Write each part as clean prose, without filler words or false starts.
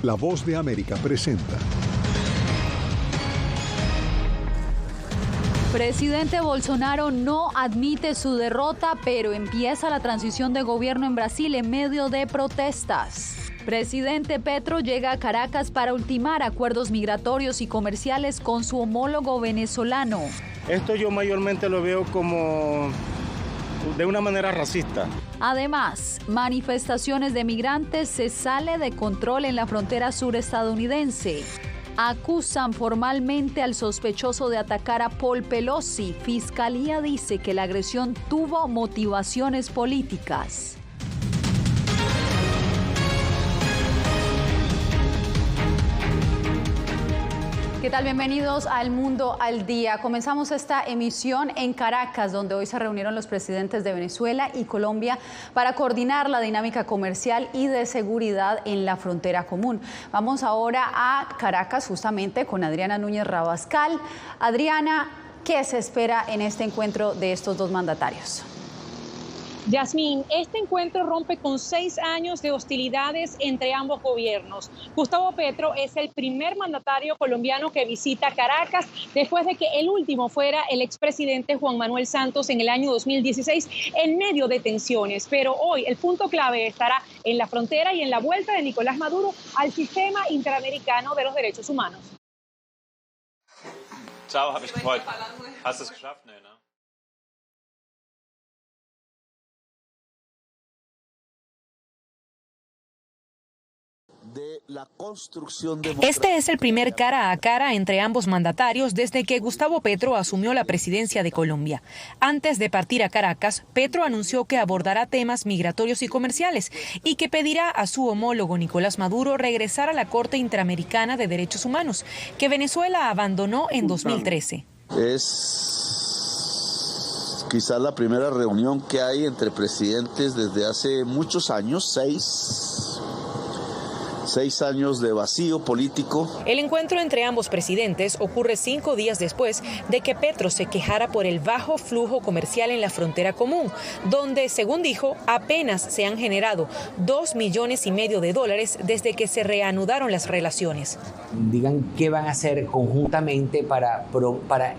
La Voz de América presenta. Presidente Bolsonaro no admite su derrota, pero empieza la transición de gobierno en Brasil en medio de protestas. Presidente Petro llega a Caracas para ultimar acuerdos migratorios y comerciales con su homólogo venezolano. Esto yo mayormente lo veo como de una manera racista. Además, manifestaciones de migrantes se sale de control en la frontera sur estadounidense. Acusan formalmente al sospechoso de atacar a Paul Pelosi. Fiscalía dice que la agresión tuvo motivaciones políticas. ¿Qué tal? Bienvenidos al Mundo al Día. Comenzamos esta emisión en Caracas, donde hoy se reunieron los presidentes de Venezuela y Colombia para coordinar la dinámica comercial y de seguridad en la frontera común. Vamos ahora a Caracas, justamente con Adriana Núñez Rabascal. Adriana, ¿qué se espera en este encuentro de estos dos mandatarios? Yasmín, este encuentro rompe con 6 años de hostilidades entre ambos gobiernos. Gustavo Petro es el primer mandatario colombiano que visita Caracas después de que el último fuera el expresidente Juan Manuel Santos en el año 2016 en medio de tensiones. Pero hoy el punto clave estará en la frontera y en la vuelta de Nicolás Maduro al sistema interamericano de los derechos humanos. Ciao, hab mich gefreut. Hast du es geschafft? Nee, ne? Este es el primer cara a cara entre ambos mandatarios desde que Gustavo Petro asumió la presidencia de Colombia. Antes de partir a Caracas, Petro anunció que abordará temas migratorios y comerciales y que pedirá a su homólogo Nicolás Maduro regresar a la Corte Interamericana de Derechos Humanos, que Venezuela abandonó en 2013. Es quizás la primera reunión que hay entre presidentes desde hace muchos años, 6 años de vacío político. El encuentro entre ambos presidentes ocurre 5 días después de que Petro se quejara por el bajo flujo comercial en la frontera común, donde, según dijo, apenas se han generado $2,5 millones de dólares desde que se reanudaron las relaciones. Digan qué van a hacer conjuntamente para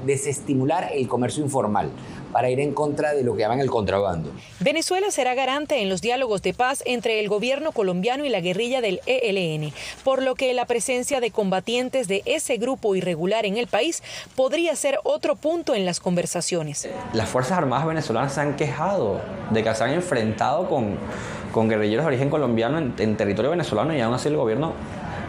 desestimular el comercio informal, para ir en contra de lo que llaman el contrabando. Venezuela será garante en los diálogos de paz entre el gobierno colombiano y la guerrilla del ELN, por lo que la presencia de combatientes de ese grupo irregular en el país podría ser otro punto en las conversaciones. Las Fuerzas Armadas venezolanas se han quejado de que se han enfrentado con guerrilleros de origen colombiano en territorio venezolano y aún así el gobierno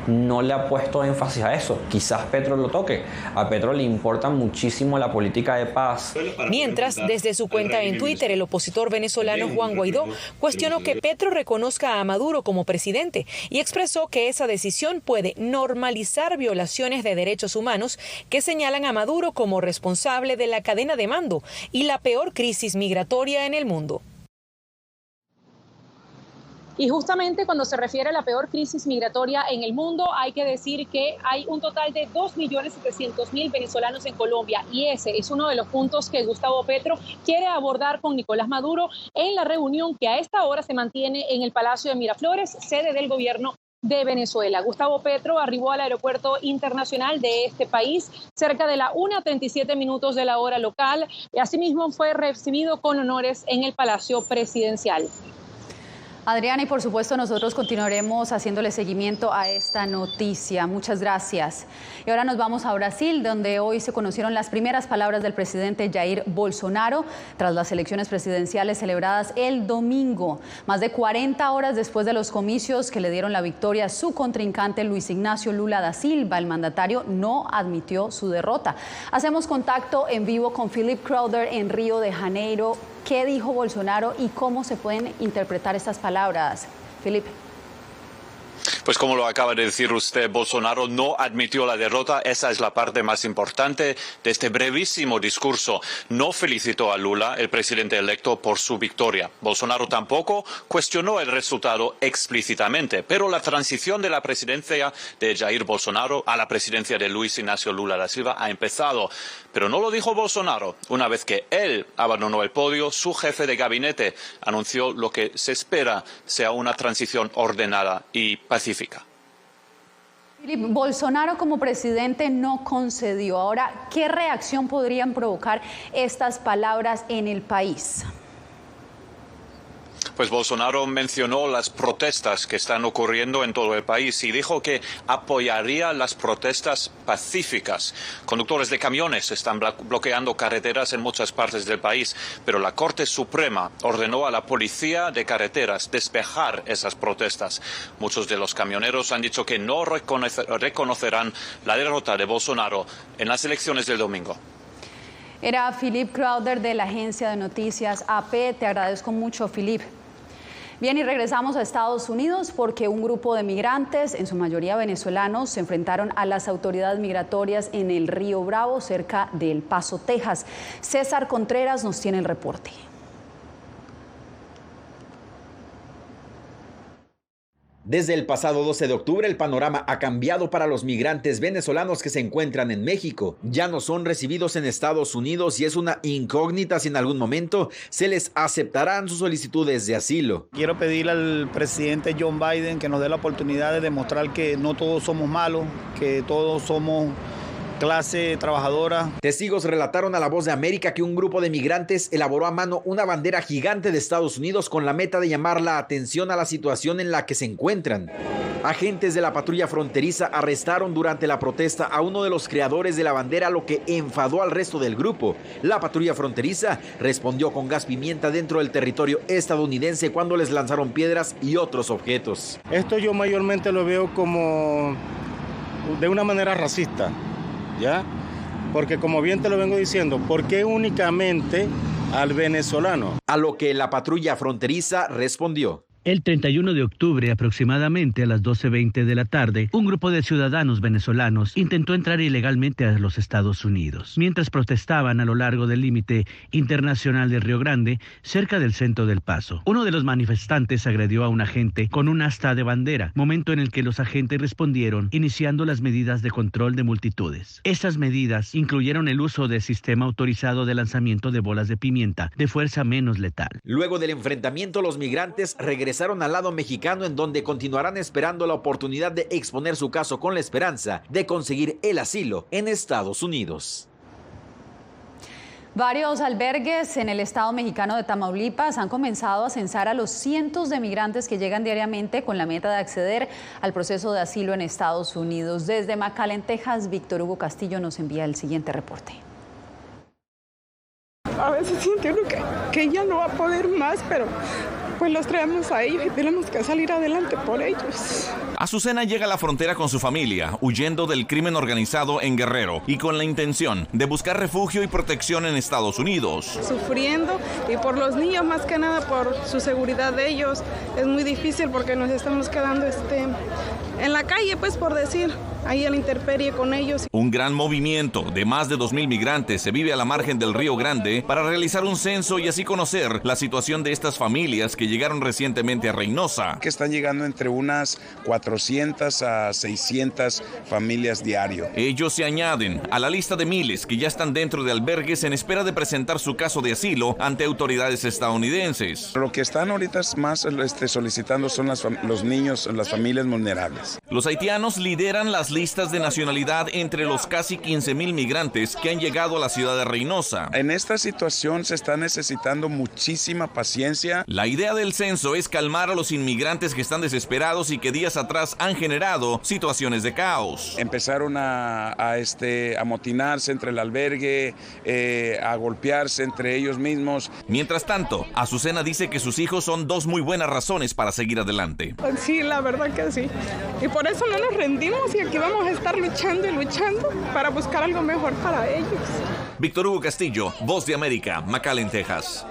no le ha puesto énfasis a eso. Quizás Petro lo toque. A Petro le importa muchísimo la política de paz. Mientras, desde su cuenta en Twitter, el opositor venezolano Juan Guaidó cuestionó que Petro reconozca a Maduro como presidente y expresó que esa decisión puede normalizar violaciones de derechos humanos que señalan a Maduro como responsable de la cadena de mando y la peor crisis migratoria en el mundo. Y justamente cuando se refiere a la peor crisis migratoria en el mundo, hay que decir que hay un total de 2.700.000 venezolanos en Colombia. Y ese es uno de los puntos que Gustavo Petro quiere abordar con Nicolás Maduro en la reunión que a esta hora se mantiene en el Palacio de Miraflores, sede del gobierno de Venezuela. Gustavo Petro arribó al aeropuerto internacional de este país cerca de la 1:37 de la hora local. Y asimismo fue recibido con honores en el Palacio Presidencial. Adriana, y por supuesto nosotros continuaremos haciéndole seguimiento a esta noticia. Muchas gracias. Y ahora nos vamos a Brasil, donde hoy se conocieron las primeras palabras del presidente Jair Bolsonaro tras las elecciones presidenciales celebradas el domingo. Más de 40 horas después de los comicios que le dieron la victoria a su contrincante Luis Ignacio Lula da Silva, el mandatario no admitió su derrota. Hacemos contacto en vivo con Philip Crowder en Río de Janeiro. ¿Qué dijo Bolsonaro y cómo se pueden interpretar estas palabras? Felipe. Pues como lo acaba de decir usted, Bolsonaro no admitió la derrota. Esa es la parte más importante de este brevísimo discurso. No felicitó a Lula, el presidente electo, por su victoria. Bolsonaro tampoco cuestionó el resultado explícitamente, pero la transición de la presidencia de Jair Bolsonaro a la presidencia de Luis Ignacio Lula da Silva ha empezado. Pero no lo dijo Bolsonaro. Una vez que él abandonó el podio, su jefe de gabinete anunció lo que se espera sea una transición ordenada y pacífica. Bolsonaro como presidente no concedió. Ahora, ¿qué reacción podrían provocar estas palabras en el país? Pues Bolsonaro mencionó las protestas que están ocurriendo en todo el país y dijo que apoyaría las protestas pacíficas. Conductores de camiones están bloqueando carreteras en muchas partes del país, pero la Corte Suprema ordenó a la policía de carreteras despejar esas protestas. Muchos de los camioneros han dicho que no reconocerán la derrota de Bolsonaro en las elecciones del domingo. Era Philip Crowder de la agencia de noticias AP. Te agradezco mucho, Philip. Bien, y regresamos a Estados Unidos porque un grupo de migrantes, en su mayoría venezolanos, se enfrentaron a las autoridades migratorias en el Río Bravo, cerca de El Paso, Texas. César Contreras nos tiene el reporte. Desde el pasado 12 de octubre, el panorama ha cambiado para los migrantes venezolanos que se encuentran en México. Ya no son recibidos en Estados Unidos y es una incógnita si en algún momento se les aceptarán sus solicitudes de asilo. Quiero pedirle al presidente John Biden que nos dé la oportunidad de demostrar que no todos somos malos, que todos somos clase trabajadora. Testigos relataron a La Voz de América que un grupo de migrantes elaboró a mano una bandera gigante de Estados Unidos con la meta de llamar la atención a la situación en la que se encuentran. Agentes de la patrulla fronteriza arrestaron durante la protesta a uno de los creadores de la bandera, lo que enfadó al resto del grupo. La patrulla fronteriza respondió con gas pimienta dentro del territorio estadounidense cuando les lanzaron piedras y otros objetos. Esto yo mayormente lo veo como de una manera racista. ¿Ya? Porque como bien te lo vengo diciendo, ¿por qué únicamente al venezolano? A lo que la patrulla fronteriza respondió. El 31 de octubre, aproximadamente a las 12:20 de la tarde, un grupo de ciudadanos venezolanos intentó entrar ilegalmente a los Estados Unidos, mientras protestaban a lo largo del límite internacional del Río Grande, cerca del centro del Paso. Uno de los manifestantes agredió a un agente con un asta de bandera, momento en el que los agentes respondieron, iniciando las medidas de control de multitudes. Estas medidas incluyeron el uso del sistema autorizado de lanzamiento de bolas de pimienta, de fuerza menos letal. Luego del enfrentamiento, los migrantes regresaron al lado mexicano, en donde continuarán esperando la oportunidad de exponer su caso con la esperanza de conseguir el asilo en Estados Unidos. Varios albergues en el estado mexicano de Tamaulipas han comenzado a censar a los cientos de migrantes que llegan diariamente con la meta de acceder al proceso de asilo en Estados Unidos. Desde McAllen, Texas, Víctor Hugo Castillo nos envía el siguiente reporte. A veces siente uno que ya no va a poder más, pero pues los traemos a ellos y tenemos que salir adelante por ellos. Azucena llega a la frontera con su familia, huyendo del crimen organizado en Guerrero y con la intención de buscar refugio y protección en Estados Unidos. Sufriendo, y por los niños más que nada, por su seguridad de ellos, es muy difícil porque nos estamos quedando en la calle, pues por decir, ahí a la intemperie con ellos. Un gran movimiento de más de 2,000 migrantes se vive a la margen del Río Grande para realizar un censo y así conocer la situación de estas familias que llegaron recientemente a Reynosa. Que están llegando entre unas 400 a 600 familias diario. Ellos se añaden a la lista de miles que ya están dentro de albergues en espera de presentar su caso de asilo ante autoridades estadounidenses. Lo que están ahorita más solicitando son los niños, las familias vulnerables. Los haitianos lideran las listas de nacionalidad entre los casi 15,000 migrantes que han llegado a la ciudad de Reynosa. En esta situación se está necesitando muchísima paciencia. La idea del censo es calmar a los inmigrantes que están desesperados y que días atrás han generado situaciones de caos. Empezaron a amotinarse entre el albergue, a golpearse entre ellos mismos. Mientras tanto, Azucena dice que sus hijos son dos muy buenas razones para seguir adelante. Sí, la verdad que sí. Y por eso no nos rendimos y aquí vamos a estar luchando y luchando para buscar algo mejor para ellos. Víctor Hugo Castillo, Voz de América, McAllen, Texas.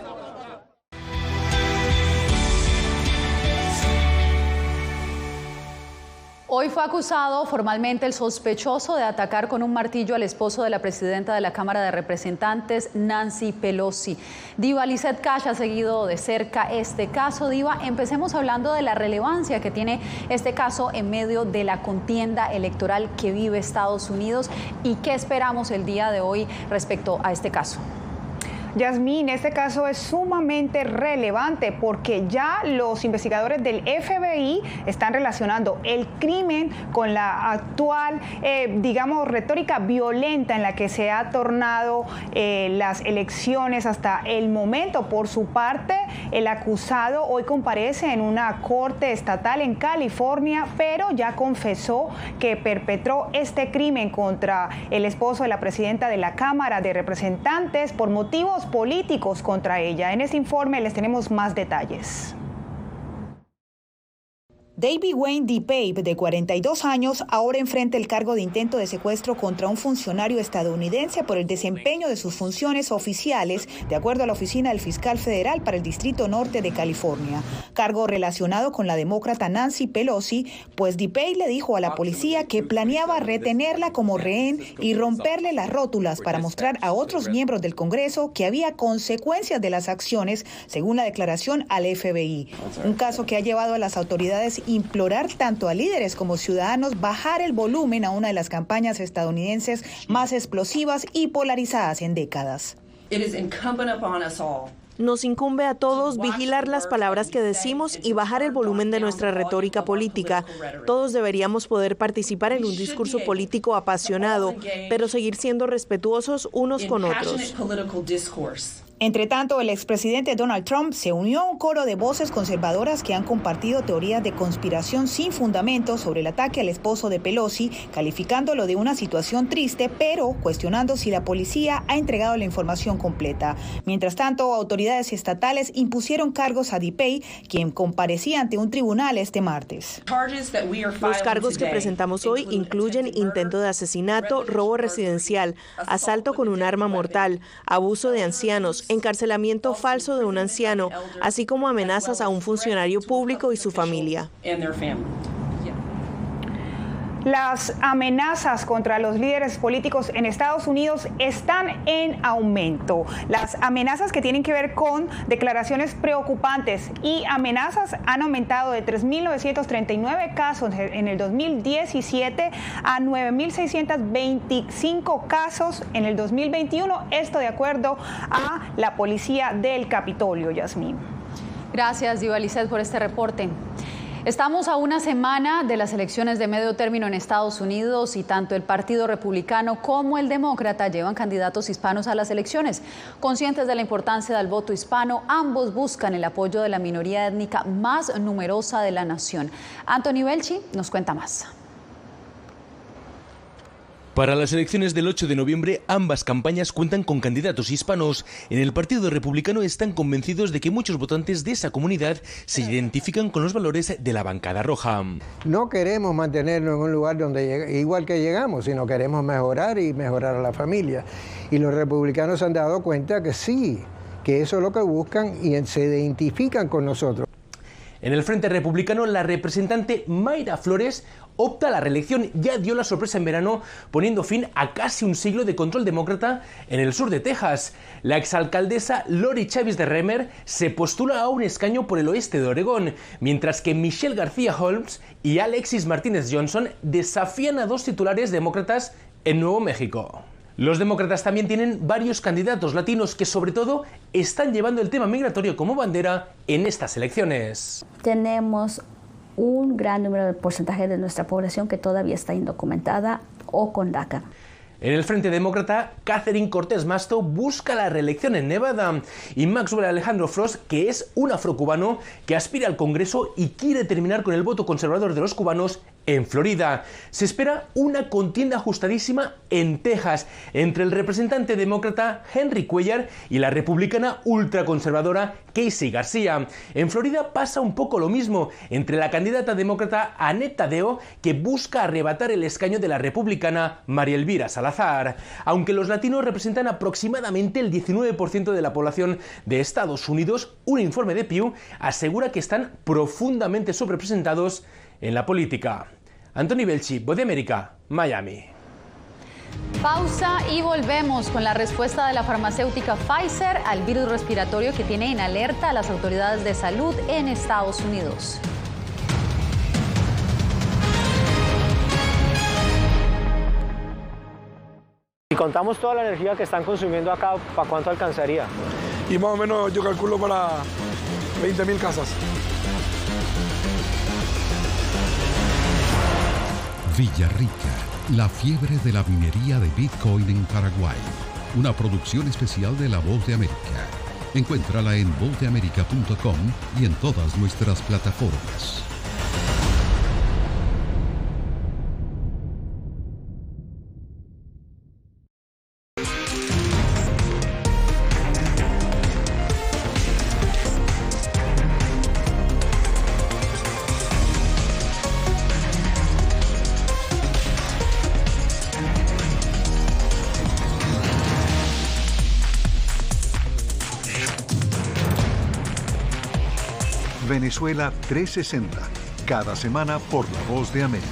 Hoy fue acusado formalmente el sospechoso de atacar con un martillo al esposo de la presidenta de la Cámara de Representantes, Nancy Pelosi. Diva Lizeth Cash ha seguido de cerca este caso. Diva, empecemos hablando de la relevancia que tiene este caso en medio de la contienda electoral que vive Estados Unidos y qué esperamos el día de hoy respecto a este caso. Yasmín, este caso es sumamente relevante porque ya los investigadores del FBI están relacionando el crimen con la actual, retórica violenta en la que se ha tornado las elecciones hasta el momento. Por su parte, el acusado hoy comparece en una corte estatal en California, pero ya confesó que perpetró este crimen contra el esposo de la presidenta de la Cámara de Representantes por motivos políticos contra ella. En este informe les tenemos más detalles. David Wayne DePape, de 42 años, ahora enfrenta el cargo de intento de secuestro contra un funcionario estadounidense por el desempeño de sus funciones oficiales, de acuerdo a la Oficina del Fiscal Federal para el Distrito Norte de California. Cargo relacionado con la demócrata Nancy Pelosi, pues DePape le dijo a la policía que planeaba retenerla como rehén y romperle las rótulas para mostrar a otros miembros del Congreso que había consecuencias de las acciones, según la declaración al FBI. Un caso que ha llevado a las autoridades implorar tanto a líderes como ciudadanos bajar el volumen a una de las campañas estadounidenses más explosivas y polarizadas en décadas. Nos incumbe a todos vigilar las palabras que decimos y bajar el volumen de nuestra retórica política. Todos deberíamos poder participar en un discurso político apasionado, pero seguir siendo respetuosos unos con otros. Entre tanto, el expresidente Donald Trump se unió a un coro de voces conservadoras que han compartido teorías de conspiración sin fundamento sobre el ataque al esposo de Pelosi, calificándolo de una situación triste, pero cuestionando si la policía ha entregado la información completa. Mientras tanto, autoridades estatales impusieron cargos a DePape, quien comparecía ante un tribunal este martes. Los cargos que presentamos hoy incluyen intento de asesinato, robo residencial, asalto con un arma mortal, abuso de ancianos, encarcelamiento falso de un anciano, así como amenazas a un funcionario público y su familia. Las amenazas contra los líderes políticos en Estados Unidos están en aumento. Las amenazas que tienen que ver con declaraciones preocupantes y amenazas han aumentado de 3.939 casos en el 2017 a 9.625 casos en el 2021. Esto de acuerdo a la Policía del Capitolio, Yasmín. Gracias, Diva Lizeth, por este reporte. Estamos a una semana de las elecciones de medio término en Estados Unidos y tanto el Partido Republicano como el Demócrata llevan candidatos hispanos a las elecciones. Conscientes de la importancia del voto hispano, ambos buscan el apoyo de la minoría étnica más numerosa de la nación. Anthony Belchi nos cuenta más. Para las elecciones del 8 de noviembre, ambas campañas cuentan con candidatos hispanos. En el Partido Republicano están convencidos de que muchos votantes de esa comunidad se identifican con los valores de la bancada roja. No queremos mantenernos en un lugar donde igual que llegamos, sino queremos mejorar y mejorar a la familia. Y los republicanos se han dado cuenta que sí, que eso es lo que buscan y se identifican con nosotros. En el Frente Republicano, la representante Mayra Flores opta a la reelección. Ya dio la sorpresa en verano, poniendo fin a casi un siglo de control demócrata en el sur de Texas. La exalcaldesa Lori Chavis de Remer se postula a un escaño por el oeste de Oregón, mientras que Michelle García Holmes y Alexis Martínez Johnson desafían a dos titulares demócratas en Nuevo México. Los demócratas también tienen varios candidatos latinos que sobre todo están llevando el tema migratorio como bandera en estas elecciones. Tenemos un gran número de porcentaje de nuestra población que todavía está indocumentada o con DACA. En el Frente Demócrata, Catherine Cortés Masto busca la reelección en Nevada y Maxwell Alejandro Frost, que es un afrocubano que aspira al Congreso y quiere terminar con el voto conservador de los cubanos en Florida. Se espera una contienda ajustadísima en Texas entre el representante demócrata Henry Cuellar y la republicana ultraconservadora Casey García. En Florida pasa un poco lo mismo entre la candidata demócrata Annette Taddeo, que busca arrebatar el escaño de la republicana María Elvira Salazar. Aunque los latinos representan aproximadamente el 19% de la población de Estados Unidos, un informe de Pew asegura que están profundamente subrepresentados en la política. Anthony Belchi, Voz de América, Miami. Pausa y volvemos con la respuesta de la farmacéutica Pfizer al virus respiratorio que tiene en alerta a las autoridades de salud en Estados Unidos. Si contamos toda la energía que están consumiendo acá, ¿para cuánto alcanzaría? Y más o menos yo calculo para 20.000 casas. Villarrica, la fiebre de la minería de Bitcoin en Paraguay. Una producción especial de La Voz de América. Encuéntrala en vozdeamerica.com y en todas nuestras plataformas. Venezuela 360, cada semana por La Voz de América.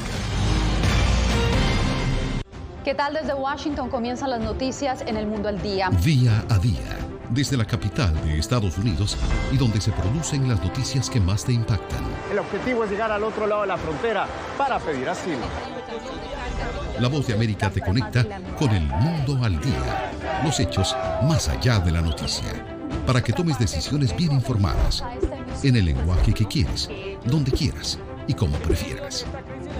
¿Qué tal? Desde Washington comienzan las noticias en El Mundo al Día. Día a día, desde la capital de Estados Unidos y donde se producen las noticias que más te impactan. El objetivo es llegar al otro lado de la frontera para pedir asilo. La Voz de América te conecta con El Mundo al Día. Los hechos más allá de la noticia. Para que tomes decisiones bien informadas. En el lenguaje que quieres, donde quieras y como prefieras.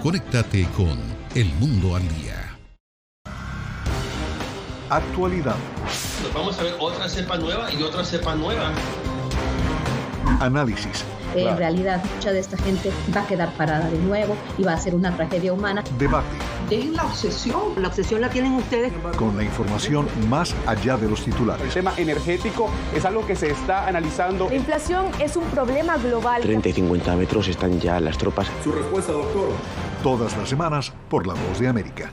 Conéctate con El Mundo al Día. Actualidad. Nos vamos a ver otra cepa nueva y otra cepa nueva. Análisis. En realidad, mucha de esta gente va a quedar parada de nuevo y va a ser una tragedia humana. Debate. Dejen la obsesión. La obsesión la tienen ustedes. Con la información más allá de los titulares. El tema energético es algo que se está analizando. La inflación es un problema global. 30 y 50 metros están ya las tropas. Su respuesta, doctor. Todas las semanas por La Voz de América.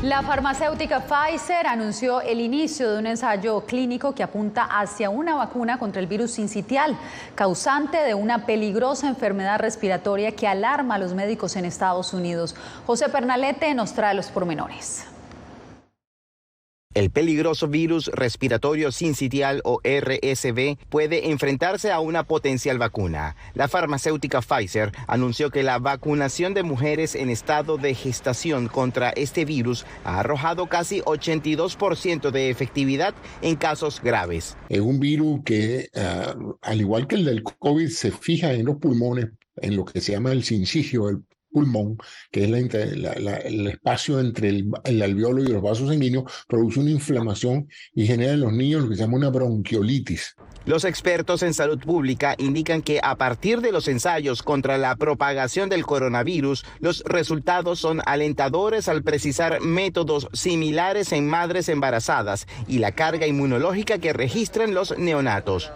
La farmacéutica Pfizer anunció el inicio de un ensayo clínico que apunta hacia una vacuna contra el virus sincitial, causante de una peligrosa enfermedad respiratoria que alarma a los médicos en Estados Unidos. José Pernalete nos trae los pormenores. El peligroso virus respiratorio sincitial o RSV puede enfrentarse a una potencial vacuna. La farmacéutica Pfizer anunció que la vacunación de mujeres en estado de gestación contra este virus ha arrojado casi 82% de efectividad en casos graves. Es un virus que, al igual que el del COVID, se fija en los pulmones, en lo que se llama el sincigio del pulmón, que es el espacio entre el alveolo y los vasos sanguíneos, produce una inflamación y genera en los niños lo que se llama una bronquiolitis. Los expertos en salud pública indican que a partir de los ensayos contra la propagación del coronavirus, los resultados son alentadores al precisar métodos similares en madres embarazadas y la carga inmunológica que registran los neonatos.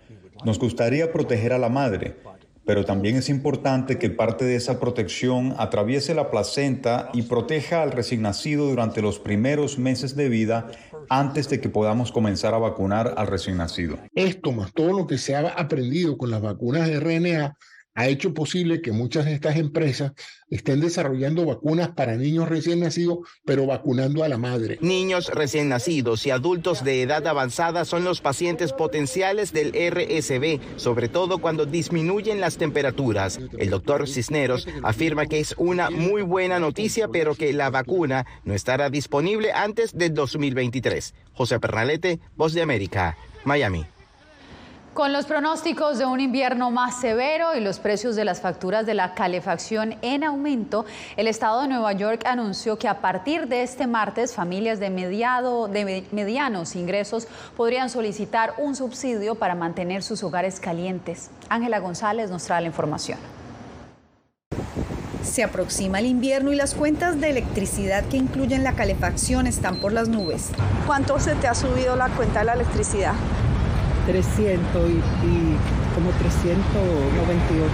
Nos gustaría proteger a la madre, pero también es importante que parte de esa protección atraviese la placenta y proteja al recién nacido durante los primeros meses de vida antes de que podamos comenzar a vacunar al recién nacido. Esto más todo lo que se ha aprendido con las vacunas de RNA ha hecho posible que muchas de estas empresas estén desarrollando vacunas para niños recién nacidos, pero vacunando a la madre. Niños recién nacidos y adultos de edad avanzada son los pacientes potenciales del RSV, sobre todo cuando disminuyen las temperaturas. El doctor Cisneros afirma que es una muy buena noticia, pero que la vacuna no estará disponible antes de 2023. José Pernalete, Voz de América, Miami. Con los pronósticos de un invierno más severo y los precios de las facturas de la calefacción en aumento, el estado de Nueva York anunció que a partir de este martes, familias de medianos ingresos podrían solicitar un subsidio para mantener sus hogares calientes. Ángela González nos trae la información. Se aproxima el invierno y las cuentas de electricidad que incluyen la calefacción están por las nubes. ¿Cuánto se te ha subido la cuenta de la electricidad? 300 y como 398.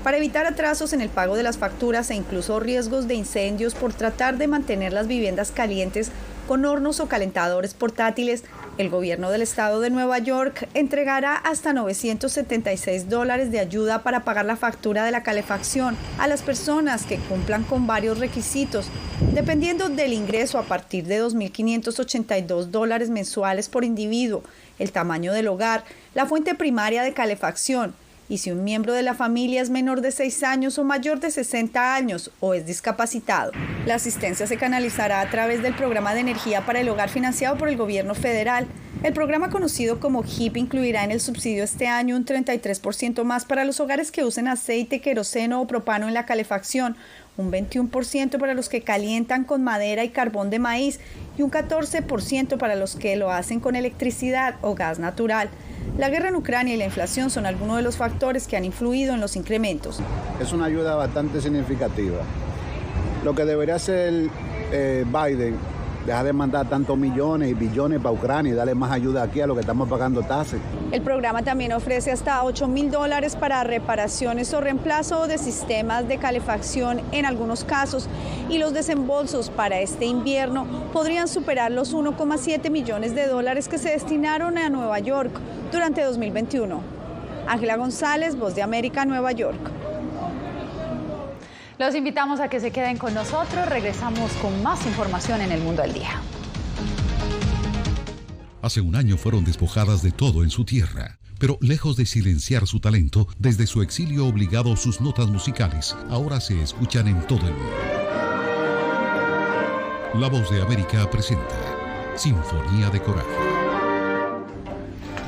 Para evitar atrasos en el pago de las facturas e incluso riesgos de incendios por tratar de mantener las viviendas calientes con hornos o calentadores portátiles, el gobierno del estado de Nueva York entregará hasta $976 de ayuda para pagar la factura de la calefacción a las personas que cumplan con varios requisitos, dependiendo del ingreso a partir de $2.582 mensuales por individuo, el tamaño del hogar, la fuente primaria de calefacción, y si un miembro de la familia es menor de 6 años o mayor de 60 años o es discapacitado. La asistencia se canalizará a través del programa de energía para el hogar financiado por el gobierno federal. El programa conocido como HIP incluirá en el subsidio este año un 33% más para los hogares que usen aceite, queroseno o propano en la calefacción, un 21% para los que calientan con madera y carbón de maíz y un 14% para los que lo hacen con electricidad o gas natural. La guerra en Ucrania y la inflación son algunos de los factores que han influido en los incrementos. Es una ayuda bastante significativa. Lo que debería hacer Biden, dejar de mandar tantos millones y billones para Ucrania y darle más ayuda aquí a lo que estamos pagando tasas. El programa también ofrece hasta $8.000 para reparaciones o reemplazo de sistemas de calefacción en algunos casos, y los desembolsos para este invierno podrían superar los $1,7 millones que se destinaron a Nueva York durante 2021. Ángela González, Voz de América, Nueva York. Los invitamos a que se queden con nosotros. Regresamos con más información en El Mundo al Día. Hace un año fueron despojadas de todo en su tierra, pero lejos de silenciar su talento, desde su exilio obligado sus notas musicales ahora se escuchan en todo el mundo. La Voz de América presenta Sinfonía de Coraje.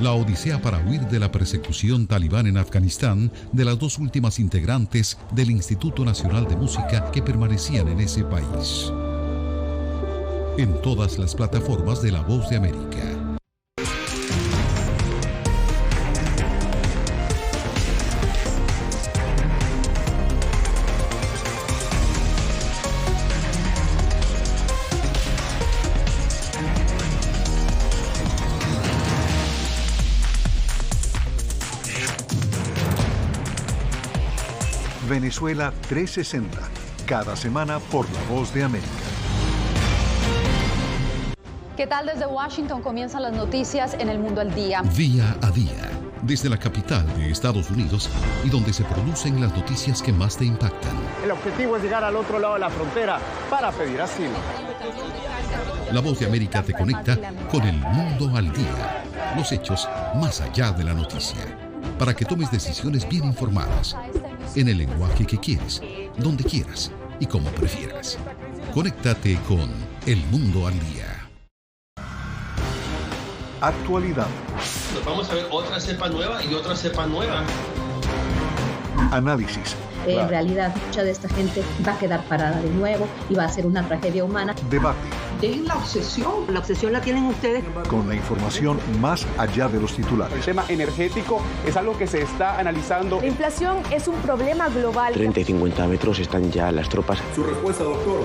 La odisea para huir de la persecución talibán en Afganistán de las dos últimas integrantes del Instituto Nacional de Música que permanecían en ese país. En todas las plataformas de La Voz de América. Venezuela 360, cada semana por La Voz de América. ¿Qué tal? Desde Washington comienzan las noticias en El Mundo al Día. Día a día, desde la capital de Estados Unidos y donde se producen las noticias que más te impactan. El objetivo es llegar al otro lado de la frontera para pedir asilo. La Voz de América te conecta con El Mundo al Día. Los hechos más allá de la noticia. Para que tomes decisiones bien informadas. En el lenguaje que quieres, donde quieras y como prefieras. Conéctate con El Mundo al Día. Actualidad. Nos vamos a ver otra cepa nueva y otra cepa nueva. Análisis. En realidad, mucha de esta gente va a quedar parada de nuevo y va a ser una tragedia humana. Debate. Dejen la obsesión. La obsesión la tienen ustedes. Con la información más allá de los titulares. El tema energético es algo que se está analizando. La inflación es un problema global. 30 y 50 metros están ya las tropas. Su respuesta, doctor.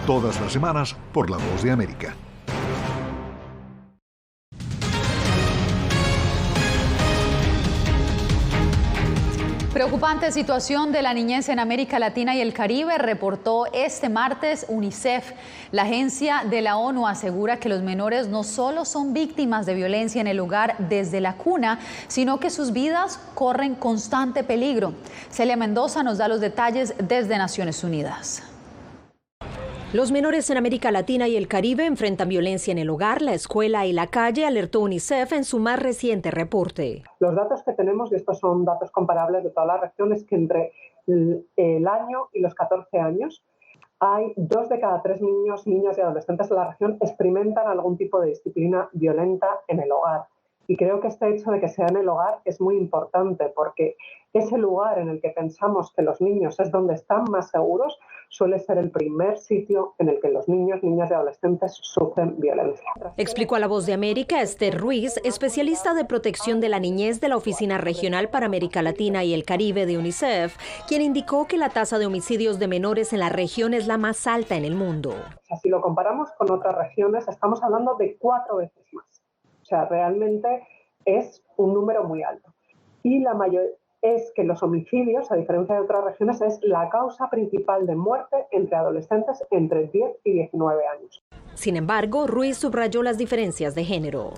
Todas las semanas por La Voz de América. Preocupante situación de la niñez en América Latina y el Caribe, reportó este martes UNICEF. La agencia de la ONU asegura que los menores no solo son víctimas de violencia en el hogar desde la cuna, sino que sus vidas corren constante peligro. Celia Mendoza nos da los detalles desde Naciones Unidas. Los menores en América Latina y el Caribe enfrentan violencia en el hogar, la escuela y la calle, alertó UNICEF en su más reciente reporte. Los datos que tenemos, y estos son datos comparables de todas las regiones, que entre el año y los 14 años hay 2 de cada 3 niños, niñas y adolescentes de la región experimentan algún tipo de disciplina violenta en el hogar. Y creo que este hecho de que sea en el hogar es muy importante porque ese lugar en el que pensamos que los niños es donde están más seguros suele ser el primer sitio en el que los niños, niñas y adolescentes sufren violencia. Explicó a La Voz de América Esther Ruiz, especialista de protección de la niñez de la Oficina Regional para América Latina y el Caribe de UNICEF, quien indicó que la tasa de homicidios de menores en la región es la más alta en el mundo. Si lo comparamos con otras regiones, estamos hablando de 4 veces más. O sea, realmente es un número muy alto. Y la mayor es que los homicidios, a diferencia de otras regiones, es la causa principal de muerte entre adolescentes entre 10 y 19 años. Sin embargo, Ruiz subrayó las diferencias de género.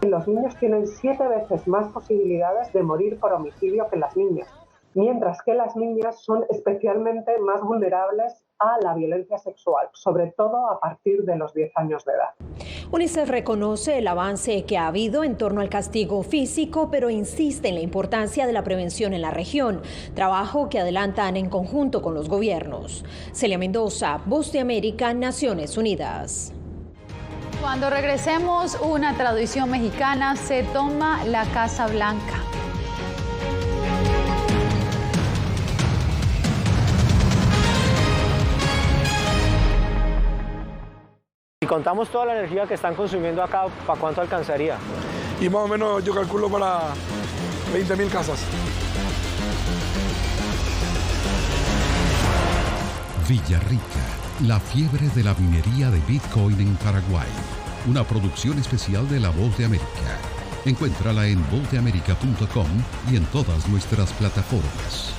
Los niños tienen 7 veces más posibilidades de morir por homicidio que las niñas, mientras que las niñas son especialmente más vulnerables a la violencia sexual, sobre todo a partir de los 10 años de edad. UNICEF reconoce el avance que ha habido en torno al castigo físico, pero insiste en la importancia de la prevención en la región, trabajo que adelantan en conjunto con los gobiernos. Celia Mendoza, Voz de América, Naciones Unidas. Cuando regresemos, una tradición mexicana se toma la Casa Blanca. Si contamos toda la energía que están consumiendo acá, ¿para cuánto alcanzaría? Y más o menos yo calculo para 20.000 casas. Villarrica, la fiebre de la minería de Bitcoin en Paraguay. Una producción especial de La Voz de América. Encuéntrala en vozdeamerica.com y en todas nuestras plataformas.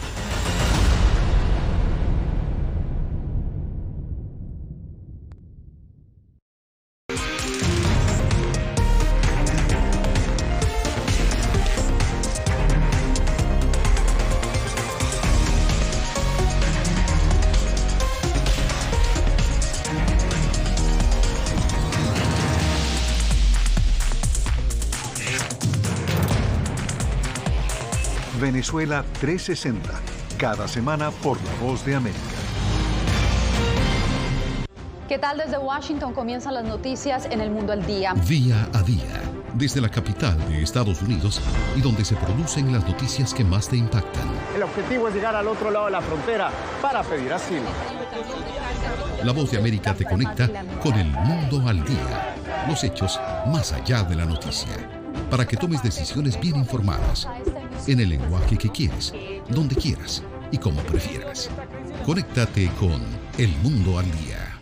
Venezuela 360, cada semana por La Voz de América. ¿Qué tal? Desde Washington comienzan las noticias en El Mundo al Día. Día a día, desde la capital de Estados Unidos y donde se producen las noticias que más te impactan. El objetivo es llegar al otro lado de la frontera para pedir asilo. La Voz de América te conecta con el mundo al día. Los hechos más allá de la noticia. Para que tomes decisiones bien informadas. En el lenguaje que quieres, donde quieras y como prefieras. Conéctate con El Mundo al Día.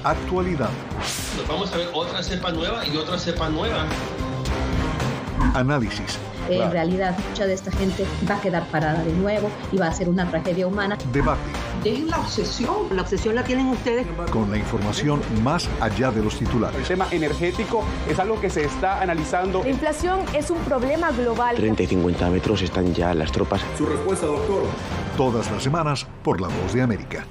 Actualidad. Nos vamos a ver otra cepa nueva y otra cepa nueva. Análisis. En realidad, mucha de esta gente va a quedar parada de nuevo y va a ser una tragedia humana. Debate. Dejen la obsesión. La obsesión la tienen ustedes. Con la información más allá de los titulares. El tema energético es algo que se está analizando. La inflación es un problema global. 30 y 50 metros están ya las tropas. Su respuesta, doctor. Todas las semanas por La Voz de América.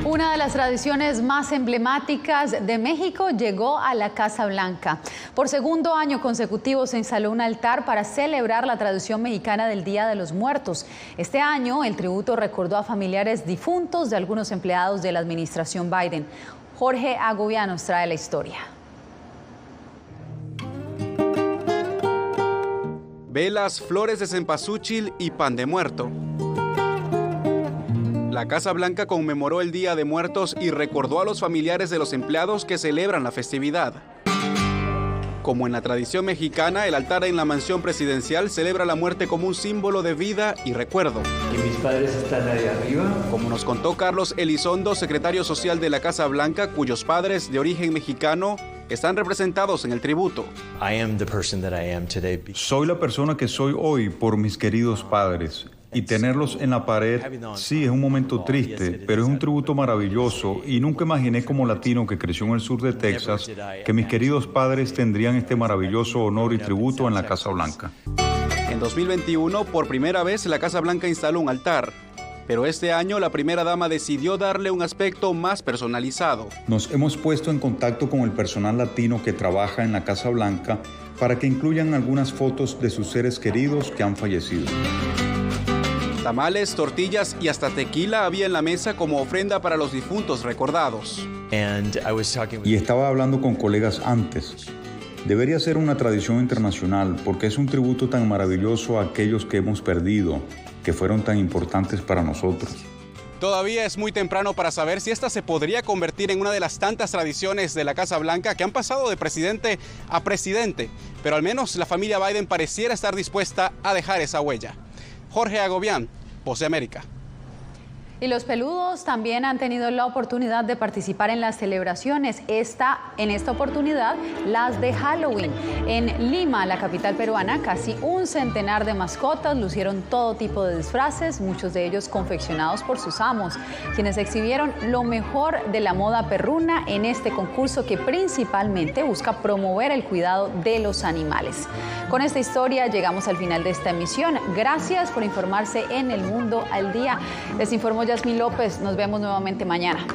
Una de las tradiciones más emblemáticas de México llegó a la Casa Blanca. Por segundo año consecutivo se instaló un altar para celebrar la tradición mexicana del Día de los Muertos. Este año el tributo recordó a familiares difuntos de algunos empleados de la administración Biden. Jorge Agobián nos trae la historia. Velas, flores de cempasúchil y pan de muerto. La Casa Blanca conmemoró el Día de Muertos y recordó a los familiares de los empleados que celebran la festividad. Como en la tradición mexicana, el altar en la mansión presidencial celebra la muerte como un símbolo de vida y recuerdo. ¿Y mis padres están ahí arriba? Como nos contó Carlos Elizondo, secretario social de la Casa Blanca, cuyos padres de origen mexicano están representados en el tributo. Soy la persona que soy hoy por mis queridos padres. Y tenerlos en la pared, sí, es un momento triste, pero es un tributo maravilloso y nunca imaginé como latino que creció en el sur de Texas que mis queridos padres tendrían este maravilloso honor y tributo en la Casa Blanca. En 2021, por primera vez, la Casa Blanca instaló un altar. Pero este año la primera dama decidió darle un aspecto más personalizado. Nos hemos puesto en contacto con el personal latino que trabaja en la Casa Blanca para que incluyan algunas fotos de sus seres queridos que han fallecido. Tamales, tortillas y hasta tequila había en la mesa como ofrenda para los difuntos recordados. Y estaba hablando con colegas antes. Debería ser una tradición internacional porque es un tributo tan maravilloso a aquellos que hemos perdido, que fueron tan importantes para nosotros. Todavía es muy temprano para saber si esta se podría convertir en una de las tantas tradiciones de la Casa Blanca que han pasado de presidente a presidente, pero al menos la familia Biden pareciera estar dispuesta a dejar esa huella. Jorge Agobián, Voz de América. Y los peludos también han tenido la oportunidad de participar en las celebraciones. En esta oportunidad, las de Halloween. En Lima, la capital peruana, casi un centenar de mascotas lucieron todo tipo de disfraces, muchos de ellos confeccionados por sus amos, quienes exhibieron lo mejor de la moda perruna en este concurso que principalmente busca promover el cuidado de los animales. Con esta historia llegamos al final de esta emisión. Gracias por informarse en El Mundo al Día. Les informó Yasmín López. Nos vemos nuevamente mañana.